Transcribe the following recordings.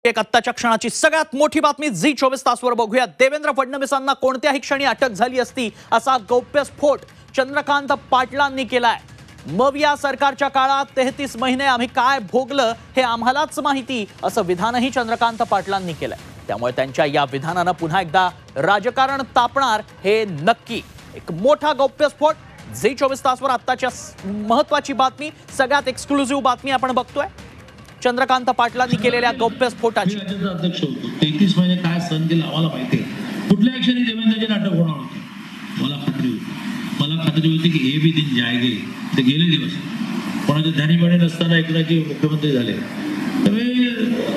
एक आत्ताच्या क्षणाची सगळ्यात मोठी बातमी झी 24 तासवर बघूया। देवेंद्र फडणवीसांना कोणत्याही क्षणी अटक झाली असती असा गौप्यस्फोट चंद्रकांत पाटलांनी केलाय। मग या सरकारच्या काळात 33 महिने आम्ही काय भोगलं हे आम्हालाच माहिती असं विधानही चंद्रकांत पाटलांनी केलंय। त्यामुळे त्यांच्या या विधानानं पुन्हा एकदा राजकारण तापणार हे नक्की। एक मोठा गौप्यस्फोट झी 24 तासवर आत्ताच्या महत्त्वाची बातमी, सगळ्यात एक्सक्लुझिव्ह बातमी आपण बघतोय चंद्रकांत पाटलांनी केलेल्या गौप्यस्फोटाची। अध्यक्ष होतो 33 महिने काय सहन केलं आम्हाला माहिती आहे। कुठल्या क्षणी देवेंद्रजी नाटक होणार होते मला खात्री होती की हे भी दिन जाएंगे। ते गेले दिवस कोणाच्या ध्यानीपणे नसताना एकनाथजी मुख्यमंत्री झाले। त्यामुळे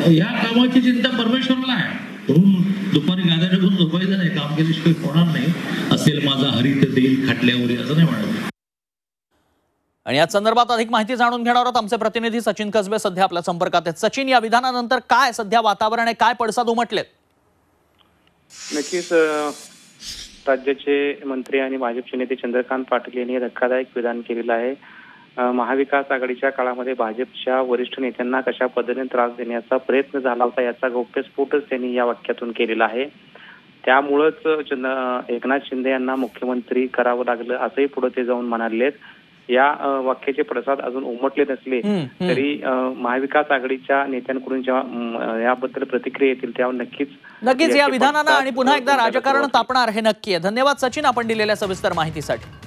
ह्या कामाची चिंता परमेश्वराला आहे। म्हणून दुपारी गाद्या टाकून झोपायचं नाही, काम केल्याशिवाय होणार नाही। असेल माझा हरित देईल खाटल्यावर असं नाही म्हणायचं। आणि या संदर्भात अधिक माहिती जाणून घेणार आहोत आमचे प्रतिनिधी सचिन कसबे सध्या आपल्या संपर्कात आहेत। सचिन, या विधानानंतर काय सध्या वातावरण आहे, काय पडसाद उमटलेत? नक्कीच राज्याचे मंत्री आणि भाजपचे नेते चंद्रकांत पाटील यांनी धक्कादायक विधान केलेलं आहे। महाविकास आघाडीच्या काळामध्ये भाजपच्या वरिष्ठ नेत्यांना कशा पद्धतीने त्रास देण्याचा प्रयत्न झाला होता याचा गौप्यस्फोटच त्यांनी या वाक्यातून केलेला आहे। त्यामुळेच एकनाथ शिंदे यांना मुख्यमंत्री करावं लागलं असंही पुढे ते जाऊन म्हणालेत। या वाक्याचे प्रसाद अजून उमटले नसले तरी महाविकास आघाडीच्या नेत्यांकडून जेव्हा याबद्दल प्रतिक्रिया येतील तेव्हा नक्कीच या विधानानं आणि पुन्हा एकदा राजकारण तापणार हे नक्की आहे। धन्यवाद सचिन, आपण दिलेल्या सविस्तर माहितीसाठी।